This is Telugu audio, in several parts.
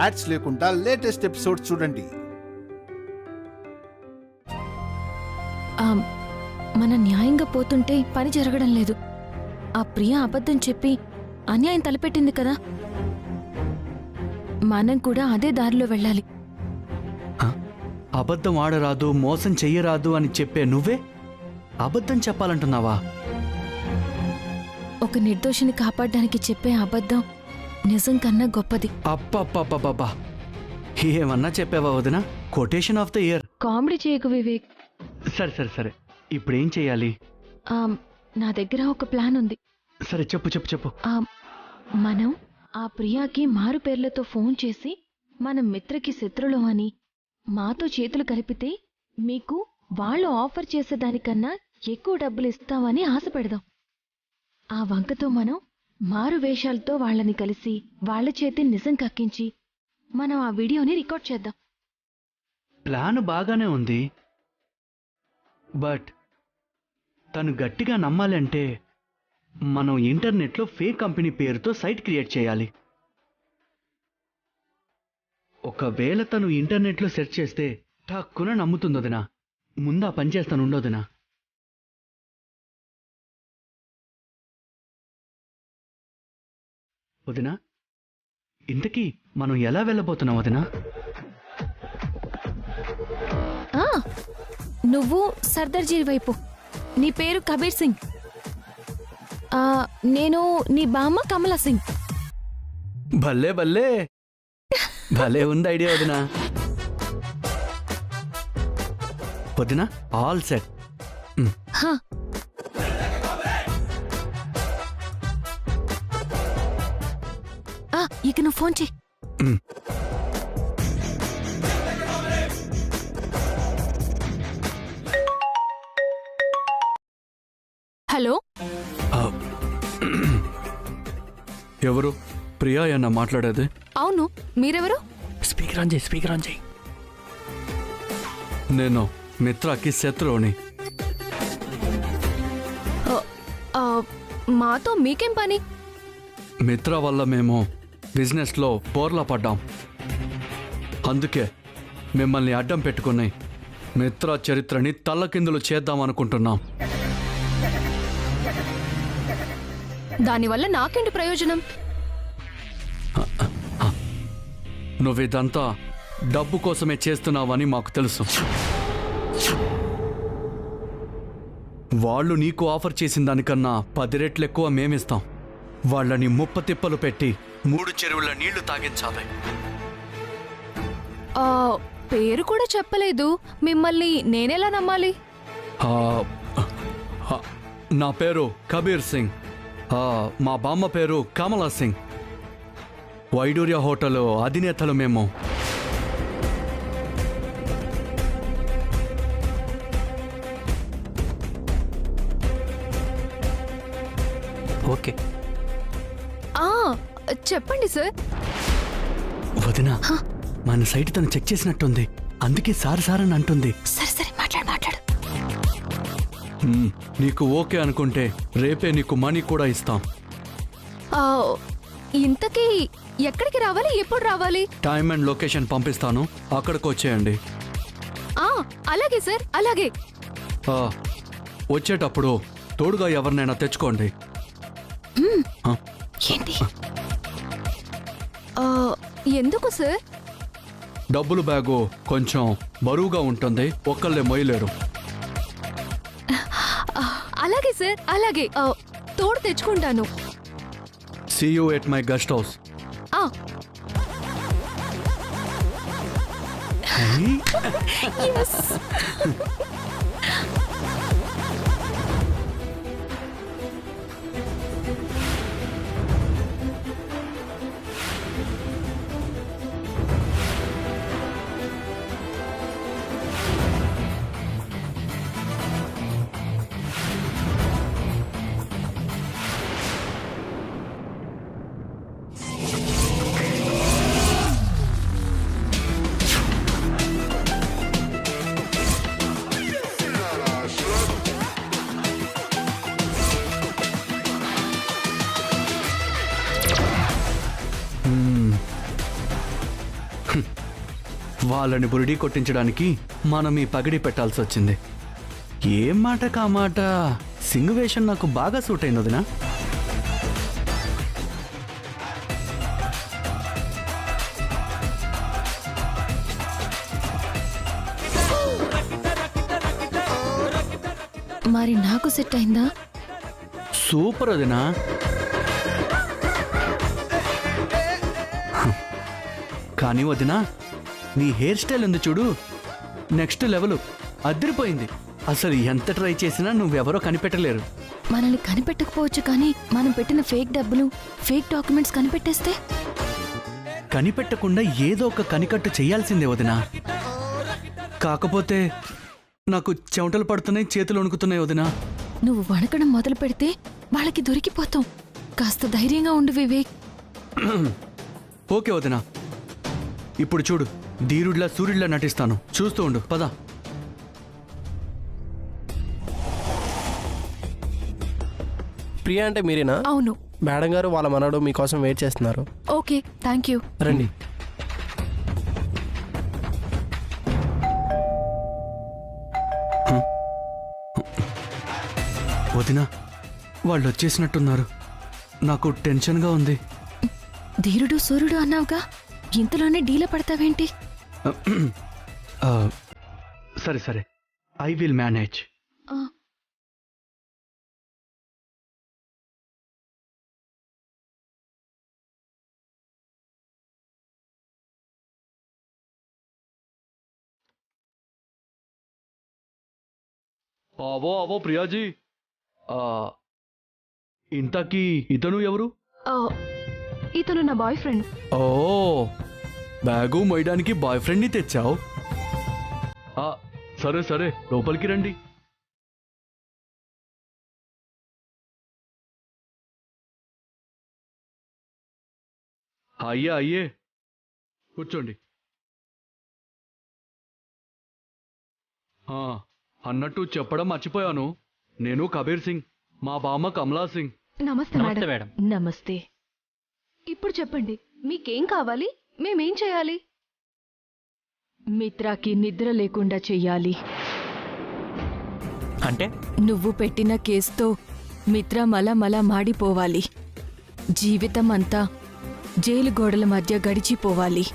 యాడ్స్ లేకుండా లేటెస్ట్ ఎపిసోడ్స్ చూడండి. మన న్యాయంగా పోతుంటే పని జరగడం లేదు. ఆ ప్రియ అబద్ధం చెప్పి అన్యాయం తలపెట్టింది కదా, మనం కూడా అదే దారిలో వెళ్ళాలి. అబద్ధం ఆడరాదు, మోసం చెయ్యరాదు అని చెప్పే నువ్వే అబద్ధం చెప్పాలంటున్నావా? ఒక నిర్దోషిని కాపాడడానికి చెప్పే అబద్ధం నిజం కన్నా గొప్పది. అప్పప్పబ్బబ్బా, ఏమన్నా చెప్పావా వదినా? Quotation of the year. Comedy చేయకు వివేక్. సరే సరే సరే, ఇప్పుడేం చెయ్యాలి? నా దగ్గర ఒక ప్లాన్ ఉంది. సరే చెప్పు చెప్పు చెప్పు. మనం ఆ ప్రియాకి మారు పేర్లతో ఫోన్ చేసి మనం మిత్రకి శత్రులు అని మాతో చేతులు కలిపితే మీకు వాళ్ళు ఆఫర్ చేసేదానికన్నా ఎక్కువ డబ్బులు ఇస్తామని ఆశ పెడదాం. ఆ వంకతో మనం మారు వేషాలతో వాళ్ళని కలిసి వాళ్ల చేతి నిజం కక్కించి మనం ఆ వీడియోని రికార్డ్ చేద్దాం. ప్లాన్ బాగానే ఉంది, బట్ తను గట్టిగా నమ్మాలంటే మనం ఇంటర్నెట్లో ఫేక్ కంపెనీ పేరుతో సైట్ క్రియేట్ చేయాలి. ఒకవేళ తను ఇంటర్నెట్లో సెర్చ్ చేస్తే ఠక్కున నమ్ముతుంది వదినా. ముందా పని చేస్తాను ఉండొదినా. వదినా, ఇంతకీ మనం ఎలా వెళ్ళబోతున్నాం వదినా? నువ్వు సర్దార్జీ వైపు. నీ పేరు కబీర్ సింగ్, నేను నీ బామ్మ కమలా సింగ్. భలే భలే భలే ఉంది ఐడియా వదినా. వదినా ఆల్ సెట్. ఇక నువ్వు ఫోన్ చెయ్యి. హలో, ఎవరు? ప్రియా అన్న మాట్లాడేది? అవును, మీరెవరు? స్పీకర్ ఆన్ చేయి, స్పీకర్ ఆన్ చేయి. నేను మిత్రకి శత్రువుని. మాతో మీకేం పని? మిత్ర వల్ల మేము బిజినెస్లో బోర్లా పడ్డాం. అందుకే మిమ్మల్ని అడ్డం పెట్టుకుని మిత్ర చరిత్రని తల్లకిందులు చేద్దామనుకుంటున్నాం. దానివల్ల నాకేంటి ప్రయోజనం? నువ్విదంతా డబ్బు కోసమే చేస్తున్నావని మాకు తెలుసు. వాళ్ళు నీకు ఆఫర్ చేసిన దానికన్నా 10 రెట్లు ఎక్కువ మేమిస్తాం. వాళ్ళని ముప్పతిప్పలు పెట్టి 3 చెరువుల నీళ్లు తాగించాలి. పేరు కూడా చెప్పలేదు, మిమ్మల్ని నేనెలా నమ్మాలి? నా పేరు కబీర్ సింగ్, మా బామ్మ పేరు కమలా సింగ్. వైడూర్య హోటల్ అధినేతలు మేము. ఓకే, చెప్పండి సార్. వదినా, మన సైట్ తను చెక్ చేసినట్టుంది, అందుకే సార్ సార్ అని అంటుంది. సరే సరే, మాట్లాడు మాట్లాడు. నీకు ఓకే అనుకుంటే రేపే నీకు మనీ కూడా ఇస్తాం. ఇంతకీ ఎక్కడికి రావాలి, ఎప్పుడు రావాలి? టైం అండ్ లొకేషన్ పంపిస్తాను, అక్కడికి వచ్చేయండి. అలాగే సార్, అలాగే. వచ్చేటప్పుడు తోడుగా ఎవరినైనా తెచ్చుకోండి. ఏంటి? ఎందుకు సార్? డబ్బుల బ్యాగు కొంచెం బరువుగా ఉంటుంది, ఒక్కళ్ళే మొయ్యలేరు. అలాగే సార్, అలాగే. తోడు తెచ్చుకుంటాను. See you at my guest house. Yes. వాళ్ళని బురిడీ కొట్టించడానికి మనం ఈ పగిడి పెట్టాల్సి వచ్చింది. ఏం మాట కా మాట సింగ్ వేషం నాకు బాగా సూట్ అయింది వదినా. మరి నాకు సెట్ అయిందా? సూపర్ వదినా. కానీ వదినా, నీ హెయిర్ స్టైల్ ఉంది చూడు, నెక్స్ట్ లెవెల్, అదిరిపోయింది. అసలు ఎంత ట్రై చేసినా నువ్వెవరో కనిపెట్టలేరు. మనల్ని కనిపెట్టకపోవచ్చు, కానీ మనం పెట్టిన ఫేక్ డబ్బులు, ఫేక్ డాక్యుమెంట్స్ కనిపెట్టేస్తే? కనిపెట్టకుండా ఏదో ఒక కనికట్టు చెయ్యాల్సిందే వదినా. కాకపోతే నాకు చెమటలు పడుతున్నాయి, చేతులు వణుకుతున్నాయి వదినా. నువ్వు వణకడం మొదలు పెడితే వాళ్ళకి దొరికిపోతాం. కాస్త ధైర్యంగా ఉండు వివేక్. ఓకే వదినా, ఇప్పుడు చూడు, ధీరుడిలా సూర్యుడిలా నటిస్తాను, చూస్తూ ఉండు. పద. ప్రియా అంటే మీరేనా? అవును. మేడం గారు వాళ్ళ మనవడు మీకోసం వెయిట్ చేస్తున్నారు. Okay, thank you. రండి. వదినా, వాళ్ళు వచ్చేసినట్టున్నారు. నాకు టెన్షన్గా ఉంది. ధీరుడు సూర్యుడు అన్నావుగా, ఇంతలోనే డీల పడతావేంటి? ఆ, సరే సరే, ఐ విల్ మేనేజ్. ఆ, అవో ప్రియాజీ, ఇంతకీ ఇతను ఎవరు? ఆ, ఇతను నా బాయ్ ఫ్రెండ్. ఓ, బ్యాగు మోయడానికి బాయ్ ఫ్రెండ్ని తెచ్చావు. సరే సరే, లోపలికి రండి. అయ్యే కూర్చోండి. అన్నట్టు చెప్పడం మర్చిపోయాను, నేను కబీర్ సింగ్, మా బామ్మ కమలా సింగ్. నమస్తే మేడం. నమస్తే. ఇప్పుడు చెప్పండి, మీకేం కావాలి? మేమేం చేయాలి? మిత్రాకి నిద్ర లేకుండా చెయ్యాలి. అంటే నువ్వు పెట్టిన కేసుతో మిత్ర మలమల మాడిపోవాలి. జీవితం అంతా జైలు గోడల మధ్య గడిచిపోవాలి.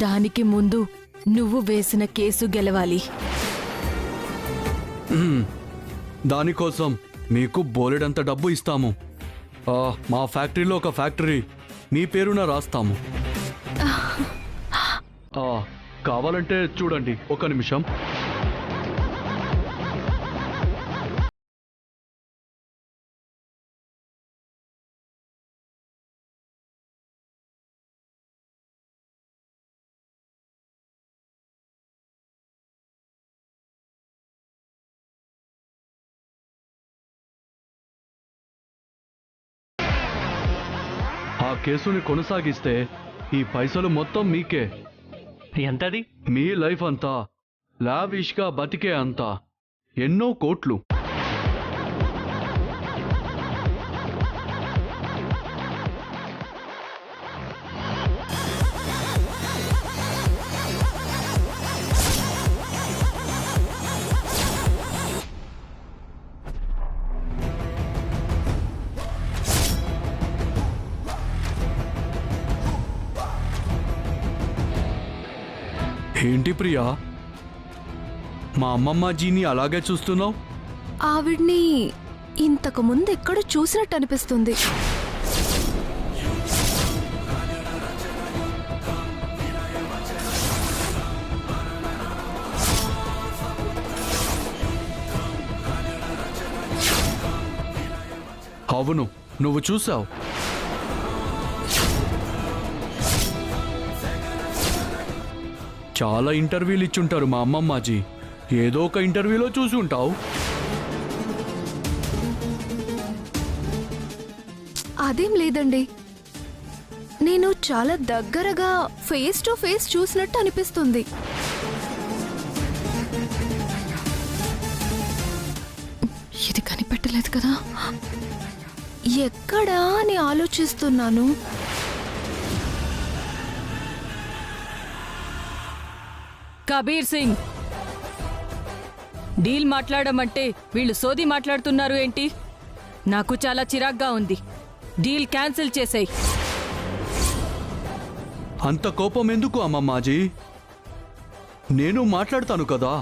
దానికి ముందు నువ్వు వేసిన కేసు గెలవాలి. దానికోసం మీకు బోలెడంత డబ్బు ఇస్తాము. మా ఫ్యాక్టరీలో ఒక ఫ్యాక్టరీ మీ పేరున రాస్తాము. కావాలంటే చూడండి, ఒక నిమిషం. ఆ కేసుని కొనసాగిస్తే ఈ పైసలు మొత్తం మీకే. ఎంతది? మీ లైఫ్ అంతా లావిష్గా బతికే అంతా, ఎన్నో కోట్లు. ఏంటి ప్రియా, మా అమ్మమ్మ జీని అలాగే చూస్తున్నావు? ఆవిడ్ని ఇంతకు ముందు ఎక్కడో చూసినట్టు అనిపిస్తుంది. అవును, నువ్వు చూసావు. చాలా ఇంటర్వ్యూలు ఇచ్చుంటారు మా అమ్మమ్మాజీ, ఏదో ఒక ఇంటర్వ్యూలో చూసి ఉంటావు. అదేం లేదండి, నేను చాలా దగ్గరగా ఫేస్ టు ఫేస్ చూసినట్టు అనిపిస్తుంది. ఇది కనిపెట్టలేదు కదా, ఎక్కడా అని ఆలోచిస్తున్నాను. కబీర్ సింగ్, డీల్ మాట్లాడమంటే వీళ్ళు సోది మాట్లాడుతున్నారు ఏంటి? నాకు చాలా చిరాగ్గా ఉంది. డీల్ క్యాన్సిల్ చేసేయ్. అంత కోపం ఎందుకు అమ్మమ్మాజీ? నేను మాట్లాడతాను కదా.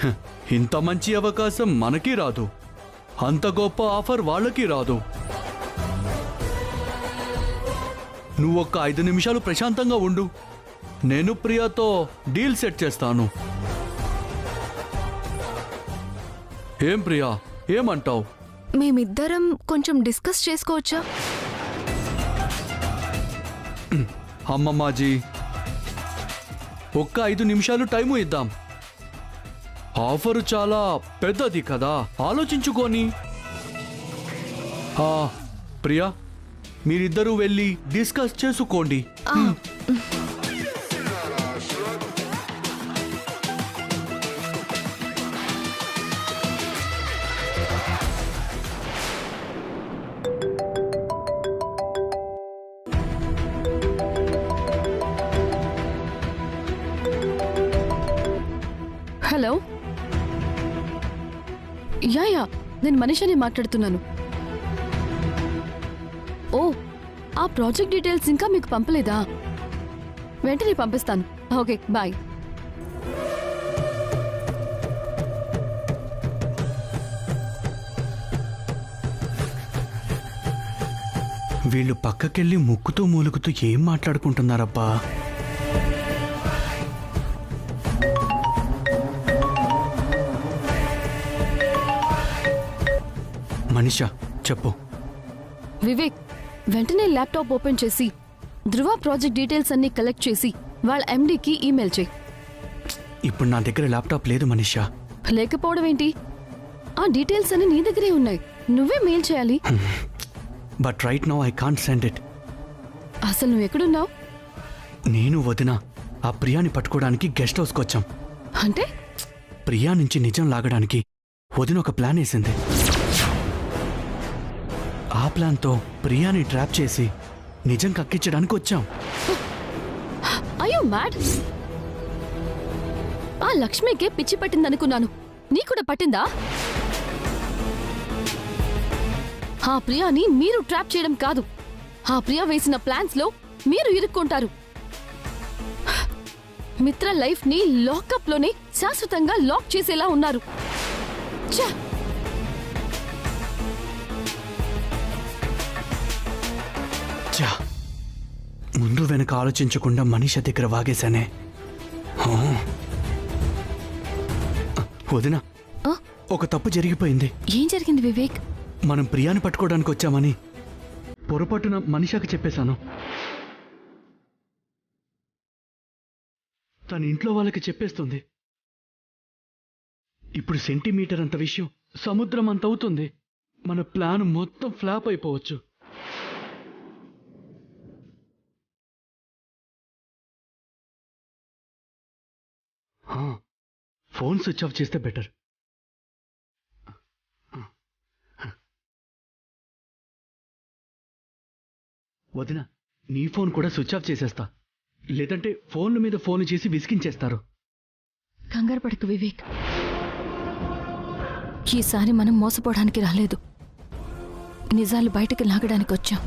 హ, ఇంత మంచి అవకాశం మనకి రాదు, అంత గొప్ప ఆఫర్ వాళ్ళకి రాదు. నువ్వు ఒక్క 5 నిమిషాలు ప్రశాంతంగా ఉండు. నేను ప్రియాతో డీల్ సెట్ చేస్తాను. ఏం ప్రియా, ఏమంటావు? మేమిద్దరం కొంచెం డిస్కస్ చేసుకోవచ్చా? అమ్మమ్మాజీ, ఒక్క 5 నిమిషాలు టైము ఇద్దాం. ఆఫరు చాలా పెద్దది కదా, ఆలోచించుకొని. ప్రియా, మీరిద్దరూ వెళ్ళి డిస్కస్ చేసుకోండి. హలో, యా నేను మనీషాని మాట్లాడుతున్నాను. ఓ, ఆ ప్రాజెక్ట్ డీటెయిల్స్ ఇంకా మీకు పంపలేదా? వెంటనే పంపిస్తాను. Okay, bye. వీళ్ళు పక్కకెళ్ళి ముక్కుతూ మూలుగుతూ ఏం మాట్లాడుకుంటున్నారబ్బా? మనీషా, చెప్పు. వివేక్, వెంటనే ల్యాప్టాప్ ఓపెన్ చేసి ధృవ ప్రాజెక్ట్ డీటెయిల్స్ అన్ని కలెక్ట్ చేసి వాళ్ళ ఎండీకి ఈమెయిల్ చేయి. ఇప్పుడు నా దగ్గర ల్యాప్టాప్ లేదు మనీషా. లేకపోవడం ఏంటి? ఆ డీటెయిల్స్ అన్ని నీ దగ్గరే ఉన్నాయి, నువ్వే మెయిల్ చేయాలి. But right now I can't send it. అసలు నువ్వు ఎక్కడున్నావు? నేను వదిన ఆ ప్రియాని పట్టుకోవడానికి గెస్ట్ హౌస్కి వచ్చాం. అంటే ప్రియా నుంచి నిజం లాగడానికి వదిన ఒక ప్లాన్ వేసింది. ఆ ప్లాన్తో ప్రియాని ట్రాప్ చేసి నిజం కక్కించడానికి వచ్చాం. అయ్యో మ్యాడ్! ఆ లక్ష్మికే పిచ్చి పట్టిందనుకున్నాను, నీ కూడా పట్టిందా? ఆ ప్రియాని మీరు ట్రాప్ చేయడం కాదు, ఆ ప్రియా వేసిన ప్లాన్స్ లో మీరు ఇరుక్కుంటారు. మిత్ర లైఫ్ ని లాకప్ లోనే శాశ్వతంగా లాక్ చేసేలా ఉన్నారు. ఛ! ముందు వెనక ఆలోచించకుండా మనీషా దగ్గర వాగేశానే. వదినా, ఒక తప్పు జరిగిపోయింది. ఏం జరిగింది వివేక్? మనం ప్రియాని పట్టుకోవడానికి వచ్చామని పొరపాటున మనీషాకి చెప్పేశాను. తన ఇంట్లో వాళ్ళకి చెప్పేస్తుంది. ఇప్పుడు సెంటీమీటర్ అంత విషయం సముద్రం అంత అవుతుంది. మన ప్లాన్ మొత్తం ఫ్లాప్ అయిపోవచ్చు. ఫోన్ స్విచ్ ఆఫ్ చేస్తే బెటర్. వదినా, నీ ఫోన్ కూడా స్విచ్ ఆఫ్ చేసేస్తా, లేదంటే ఫోన్ల మీద ఫోన్లు చేసి విసిగించేస్తారు. కంగారు పడకు వివేక్, ఈసారి మనం మోసపోవడానికి రాలేదు, నిజాలు బయటకు లాగడానికి వచ్చాం.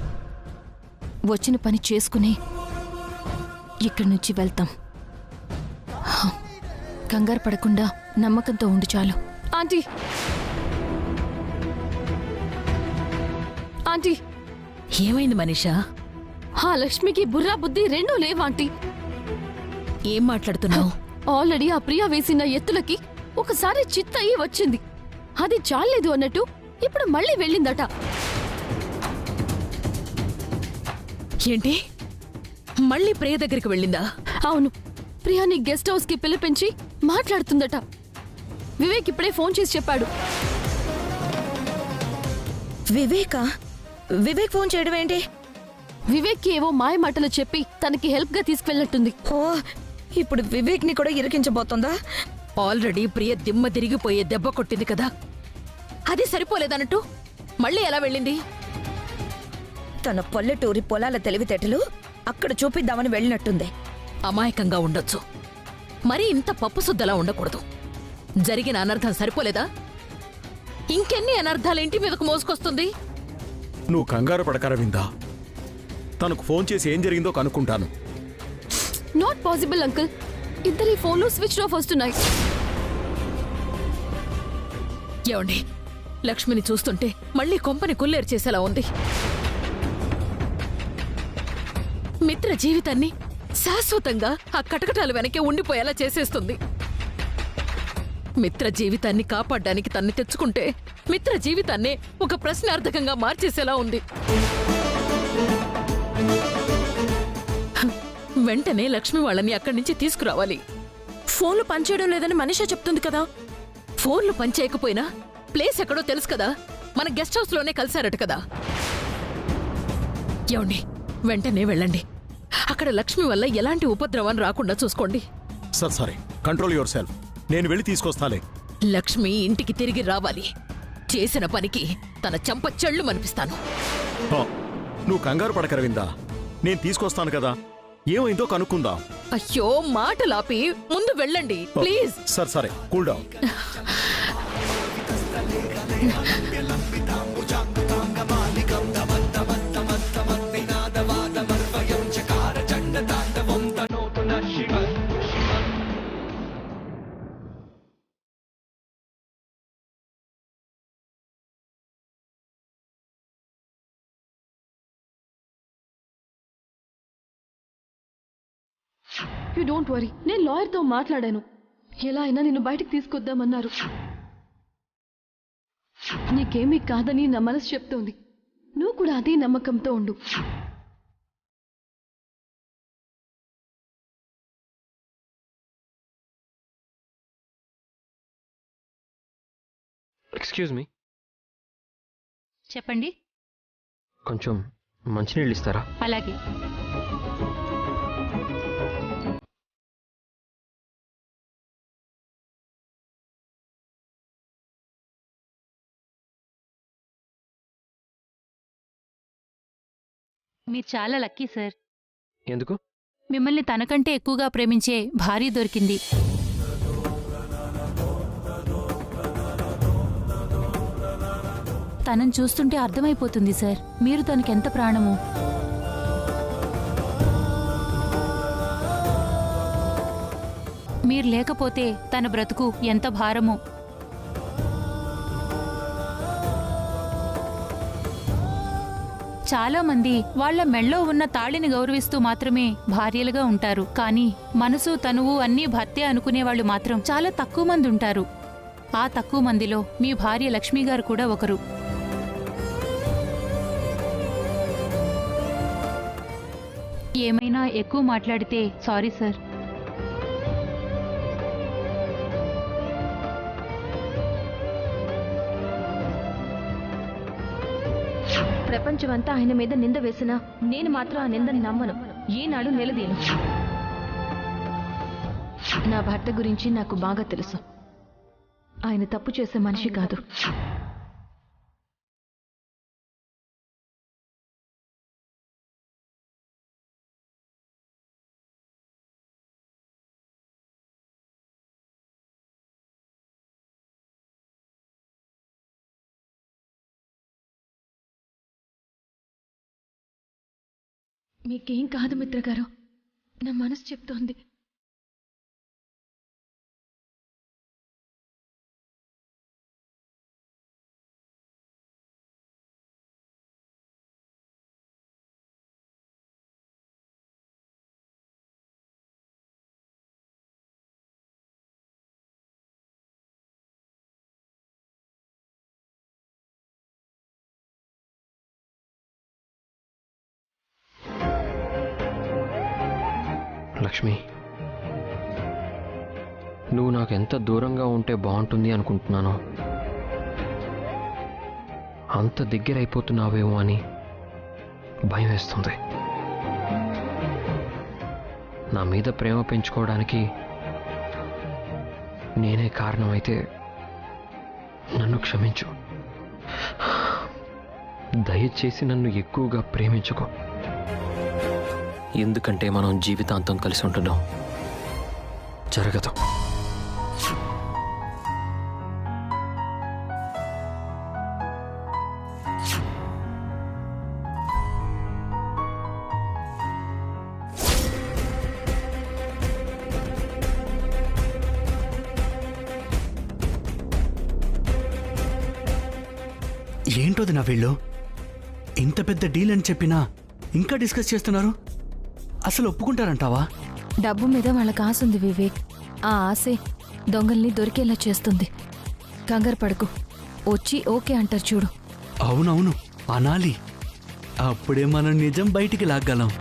వచ్చిన పని చేసుకుని ఇక్కడి నుంచి వెళ్తాం. కంగారు పడకుండా నమ్మకంతో ఉండు చాలు. ఆంటీ, ఆంటీ, ఏమైంది మనీషా? ఆ లక్ష్మికి బుర్రా బుద్ధి రెండూ లేవాంటీ. ఏం మాట్లాడుతున్నావు? ఆల్రెడీ ఆ ప్రియా వేసిన ఎత్తులకి ఒకసారి చిత్తయి వచ్చింది, అది చాలేదు అన్నట్టు ఇప్పుడు మళ్ళీ వెళ్ళిందట. ఏంటి, మళ్ళీ ప్రియ దగ్గరికి వెళ్ళిందా? అవును, ప్రియాని గెస్ట్ హౌస్ కి పిలిపించి మాట్లాడుతుందట. వివేక్ ఇప్పుడే ఫోన్ చేసి చెప్పాడు. వివేకా? వివేక్ ఫోన్ చేయడం ఏంటి? వివేక్ కి ఏవో మాయ మాటలు చెప్పి తనకి హెల్ప్ గా తీసుకెళ్ళినట్టుంది. ఓ, ఇప్పుడు వివేక్ ని కూడా ఇరికించబోతోందా? ఆల్రెడీ ప్రియ దిమ్మ తిరిగిపోయే దెబ్బ కొట్టింది కదా, అది సరిపోలేదన్నట్టు మళ్ళీ ఎలా వెళ్ళింది? తన పల్లెటూరి పొలాల తెలివితేటలు అక్కడ చూపిద్దామని వెళ్ళినట్టుంది. అమాయకంగా ఉండొచ్చు, మరీ ఇంత పప్పు సుద్దలా ఉండకూడదు. జరిగిన అనర్థం సరిపోలేదా? ఇంకెన్ని అనర్థాలు ఇంటి మీదకు మోసుకొస్తుంది? నువ్వు కంగారు పడకరవిందా, తనకు ఫోన్ చేసి ఏం జరిగిందో కనుక్కుంటాను. Not possible uncle. ఇద్దరి ఫోన్లు స్విచ్ ఆఫ్ వస్తున్నాయి. ఏమండి, లక్ష్మిని చూస్తుంటే మళ్ళీ కొంపని కుల్లేరు చేసేలా ఉంది. మిత్ర జీవితాన్ని శాశ్వతంగా ఆ కటకటాలు వెనకే ఉండిపోయేలా చేసేస్తుంది. మిత్ర జీవితాన్ని కాపాడడానికి తన్ని తెచ్చుకుంటే మిత్ర జీవితాన్నే ఒక ప్రశ్నార్థకంగా మార్చేసేలా ఉంది. వెంటనే లక్ష్మి వాళ్ళని అక్కడి నుంచి తీసుకురావాలి. ఫోన్లు పనిచేయడం లేదని మనీషా చెప్తుంది కదా. ఫోన్లు పనిచేయకపోయినా ప్లేస్ ఎక్కడో తెలుసు కదా. మన గెస్ట్ హౌస్ లోనే కలిశారట కదా. ఏమండి, వెంటనే వెళ్ళండి. అక్కడ లక్ష్మి వల్ల ఎలాంటి ఉపద్రవం రాకుండా చూసుకోండి. సరే, కంట్రోల్ యువర్ సెల్ఫ్. నేను వెళ్ళి తీసుకొస్తాలే. లక్ష్మి ఇంటికి తిరిగి రావాలి. చేసిన పనికి తన చెంప చెళ్ళు మనిపిస్తాను. నువ్వు కంగారు పడకరవిందా, నేను తీసుకొస్తాను కదా. ఏమైందో కనుక్కుందాం. అయ్యో, మాటలాపి ముందు వెళ్ళండి ప్లీజ్. సరే, cool down. You don't worry, నేను లాయర్తో మాట్లాడాను. ఎలా అయినా నిన్ను బయటికి తీసుకొద్దామన్నారు. నీకేమీ కాదని నా మనసు చెప్తోంది. నువ్వు కూడా అదే నమ్మకంతో ఉండు. Excuse me. చెప్పండి. కొంచెం మంచినీళ్ళు ఇస్తారా? అలాగే. మీరు చాలా లక్కీ సార్. ఎందుకు? మిమ్మల్ని తనకంటే ఎక్కువగా ప్రేమించే భార్య దొరికింది. తనని చూస్తుంటే అర్థమైపోతుంది సార్, మీరు తనకెంత ప్రాణమో. మీరు లేకపోతే తన బ్రతుకు ఎంత భారమో. చాలా మంది వాళ్ల మెళ్ళో ఉన్న తాళిని గౌరవిస్తూ మాత్రమే భార్యలుగా ఉంటారు. కానీ మనసు తనువు అన్నీ భర్తే అనుకునేవాళ్లు మాత్రం చాలా తక్కువ మంది ఉంటారు. ఆ తక్కువ మందిలో మీ భార్య లక్ష్మి గారు కూడా ఒకరు. ఏమైనా ఎక్కువ మాట్లాడితే సారీ సార్. ప్రపంచమంతా ఆయన మీద నింద వేసినా నేను మాత్రం ఆ నిందని నమ్మను, ఏనాడు నిలదీను. నా భర్త గురించి నాకు బాగా తెలుసు. ఆయన తప్పు చేసే మనిషి కాదు. మీకేం కాదు మిత్రగారు, నా మనసు చెప్తోంది. లక్ష్మి, నువ్వు నాకు ఎంత దూరంగా ఉంటే బాగుంటుంది అనుకుంటున్నానో అంత దగ్గర అయిపోతున్నావేమో అని భయం వేస్తుంది. నా మీద ప్రేమ పెంచుకోవడానికి నేనే కారణమైతే నన్ను క్షమించు. దయచేసి నన్ను ఎక్కువగా ప్రేమించుకో. ఎందుకంటే మనం జీవితాంతం కలిసి ఉంటున్నాం. జరగదు. ఏంటోది నా వీళ్ళు ఇంత పెద్ద డీల్ అని చెప్పినా ఇంకా డిస్కస్ చేస్తున్నారు. అసలు ఒప్పుకుంటారంటావా? డబ్బు మీద వాళ్ళకి ఆశ ఉంది వివేక్. ఆ ఆశే దొంగల్ని దొరికేలా చేస్తుంది. కంగారు పడకు, వచ్చి ఓకే అంటారు చూడు. అవునవును అనాలి, అప్పుడే మనం నిజం బయటికి లాగ్గలం.